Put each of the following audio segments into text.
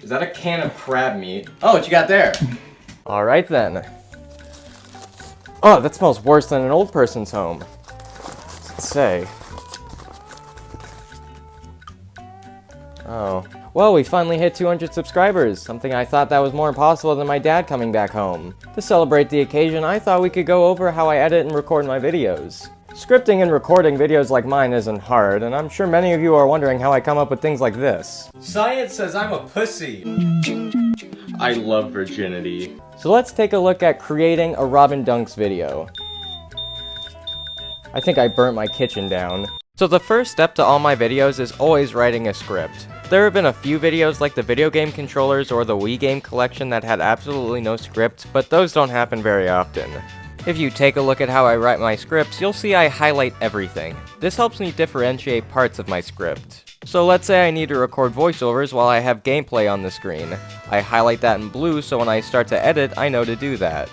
Is that a can of crab meat? Oh, what you got there? Alright then. Oh, that smells worse than an old person's home. Let's say. Oh. Well, we finally hit 200 subscribers, something I thought that was more impossible than my dad coming back home. To celebrate the occasion, I thought we could go over how I edit and record my videos. Scripting and recording videos like mine isn't hard, and I'm sure many of you are wondering how I come up with things like this. Science says I'm a pussy. I love virginity. So let's take a look at creating a RobinDunks video. I think I burnt my kitchen down. So the first step to all my videos is always writing a script. There have been a few videos like the video game controllers or the Wii game collection that had absolutely no script, but those don't happen very often. If you take a look at how I write my scripts, you'll see I highlight everything. This helps me differentiate parts of my script. So let's say I need to record voiceovers while I have gameplay on the screen. I highlight that in blue so when I start to edit, I know to do that.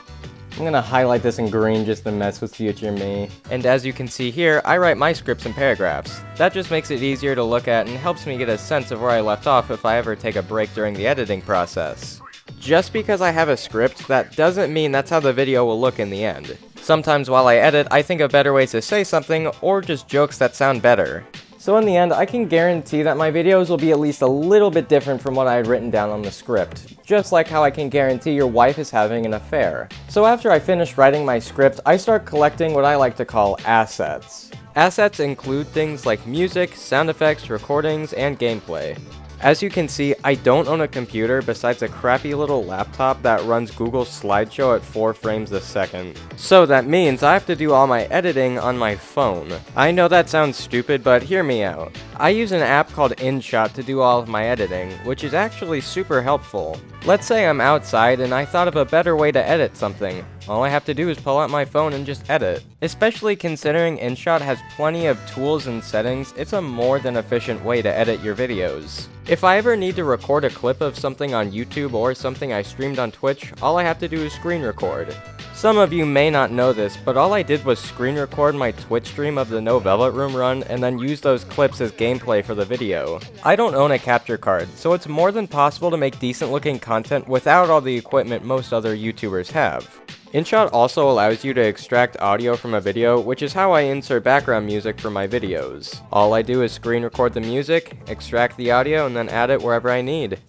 I'm gonna highlight this in green just to mess with future me. And as you can see here, I write my scripts in paragraphs. That just makes it easier to look at and helps me get a sense of where I left off if I ever take a break during the editing process. Just because I have a script, that doesn't mean that's how the video will look in the end. Sometimes while I edit, I think of better ways to say something, or just jokes that sound better. So in the end, I can guarantee that my videos will be at least a little bit different from what I had written down on the script. Just like how I can guarantee your wife is having an affair. So after I finish writing my script, I start collecting what I like to call assets. Assets include things like music, sound effects, recordings, and gameplay. As you can see, I don't own a computer besides a crappy little laptop that runs Google Slideshow at 4 frames a second. So that means I have to do all my editing on my phone. I know that sounds stupid, but hear me out. I use an app called InShot to do all of my editing, which is actually super helpful. Let's say I'm outside and I thought of a better way to edit something. All I have to do is pull out my phone and just edit. Especially considering InShot has plenty of tools and settings, it's a more than efficient way to edit your videos. If I ever need to record a clip of something on YouTube or something I streamed on Twitch, all I have to do is screen record. Some of you may not know this, but all I did was screen record my Twitch stream of the No Velvet Room run and then use those clips as gameplay for the video. I don't own a capture card, so it's more than possible to make decent looking content without all the equipment most other YouTubers have. InShot also allows you to extract audio from a video, which is how I insert background music for my videos. All I do is screen record the music, extract the audio, and then add it wherever I need.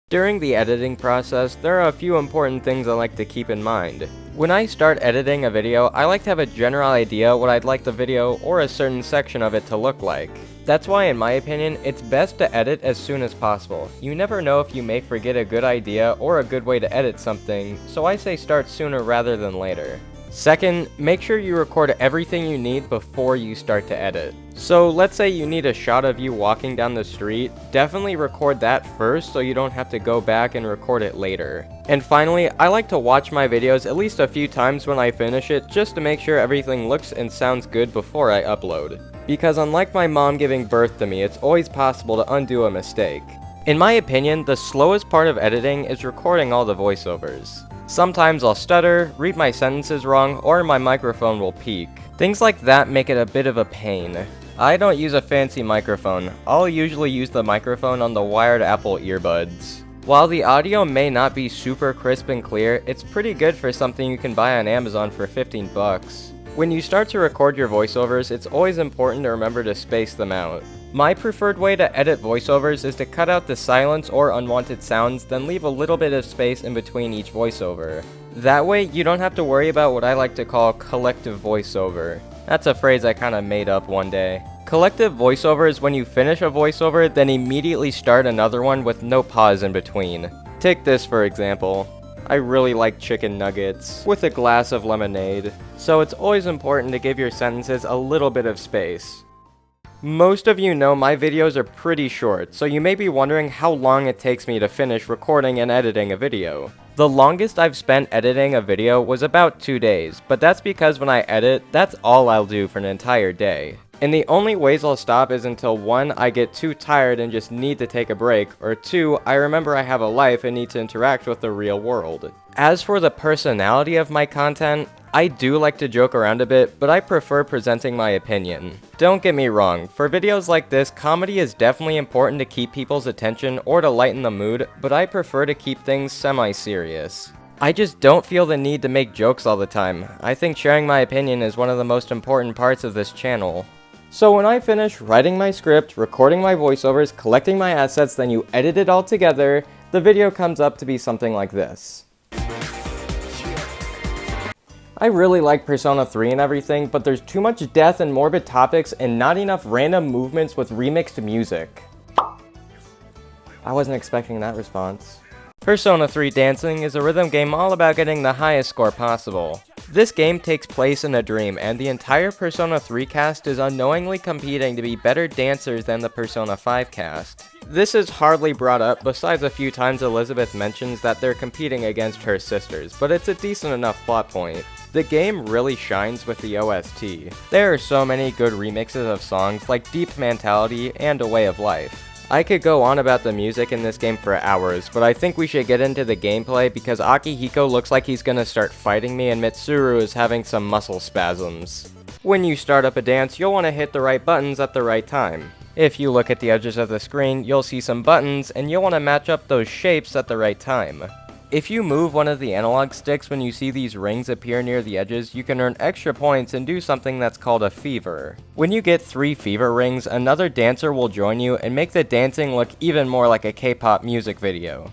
During the editing process, there are a few important things I like to keep in mind. When I start editing a video, I like to have a general idea what I'd like the video or a certain section of it to look like. That's why, in my opinion, it's best to edit as soon as possible. You never know if you may forget a good idea or a good way to edit something, so I say start sooner rather than later. Second, make sure you record everything you need before you start to edit. So let's say you need a shot of you walking down the street, definitely record that first so you don't have to go back and record it later. And finally, I like to watch my videos at least a few times when I finish it just to make sure everything looks and sounds good before I upload. Because unlike my mom giving birth to me, it's always possible to undo a mistake. In my opinion, the slowest part of editing is recording all the voiceovers. Sometimes I'll stutter, read my sentences wrong, or my microphone will peak. Things like that make it a bit of a pain. I don't use a fancy microphone. I'll usually use the microphone on the wired Apple earbuds. While the audio may not be super crisp and clear, it's pretty good for something you can buy on Amazon for 15 bucks. When you start to record your voiceovers, it's always important to remember to space them out. My preferred way to edit voiceovers is to cut out the silence or unwanted sounds, then leave a little bit of space in between each voiceover. That way, you don't have to worry about what I like to call collective voiceover. That's a phrase I kinda made up one day. Collective voiceover is when you finish a voiceover, then immediately start another one with no pause in between. Take this for example. I really like chicken nuggets with a glass of lemonade. So it's always important to give your sentences a little bit of space. Most of you know my videos are pretty short, so you may be wondering how long it takes me to finish recording and editing a video. The longest I've spent editing a video was about 2 days, but that's because when I edit, that's all I'll do for an entire day. And the only ways I'll stop is until 1, I get too tired and just need to take a break, or 2, I remember I have a life and need to interact with the real world. As for the personality of my content, I do like to joke around a bit, but I prefer presenting my opinion. Don't get me wrong, for videos like this, comedy is definitely important to keep people's attention or to lighten the mood, but I prefer to keep things semi-serious. I just don't feel the need to make jokes all the time. I think sharing my opinion is one of the most important parts of this channel. So when I finish writing my script, recording my voiceovers, collecting my assets, then you edit it all together, the video comes up to be something like this. I really like Persona 3 and everything, but there's too much death and morbid topics and not enough random movements with remixed music. I wasn't expecting that response. Persona 3 Dancing is a rhythm game all about getting the highest score possible. This game takes place in a dream, and the entire Persona 3 cast is unknowingly competing to be better dancers than the Persona 5 cast. This is hardly brought up, besides a few times Elizabeth mentions that they're competing against her sisters, but it's a decent enough plot point. The game really shines with the OST. There are so many good remixes of songs like Deep Mentality and A Way of Life. I could go on about the music in this game for hours, but I think we should get into the gameplay because Akihiko looks like he's gonna start fighting me and Mitsuru is having some muscle spasms. When you start up a dance, you'll want to hit the right buttons at the right time. If you look at the edges of the screen, you'll see some buttons and you'll want to match up those shapes at the right time. If you move one of the analog sticks when you see these rings appear near the edges, you can earn extra points and do something that's called a fever. When you get 3 fever rings, another dancer will join you and make the dancing look even more like a K-pop music video.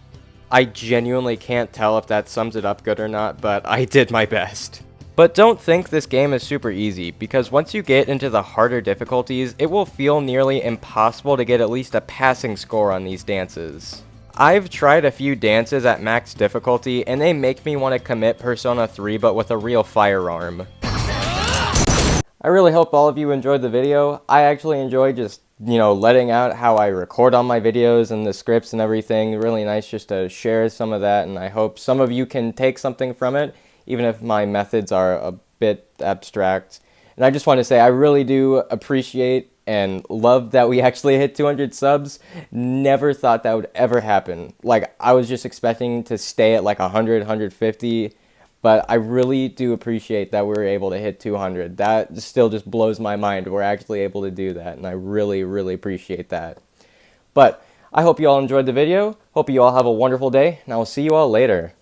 I genuinely can't tell if that sums it up good or not, but I did my best. But don't think this game is super easy, because once you get into the harder difficulties, it will feel nearly impossible to get at least a passing score on these dances. I've tried a few dances at max difficulty, and they make me want to commit Persona 3 but with a real firearm. I really hope all of you enjoyed the video. I actually enjoy just, letting out how I record on my videos and the scripts and everything. Really nice just to share some of that, and I hope some of you can take something from it, even if my methods are a bit abstract. And I just want to say I really do appreciate and love that we actually hit 200 subs. Never thought that would ever happen. Like, I was just expecting to stay at like 100, 150, but I really do appreciate that we were able to hit 200. That still just blows my mind. We're actually able to do that, and I really, really appreciate that. But I hope you all enjoyed the video. Hope you all have a wonderful day, and I will see you all later.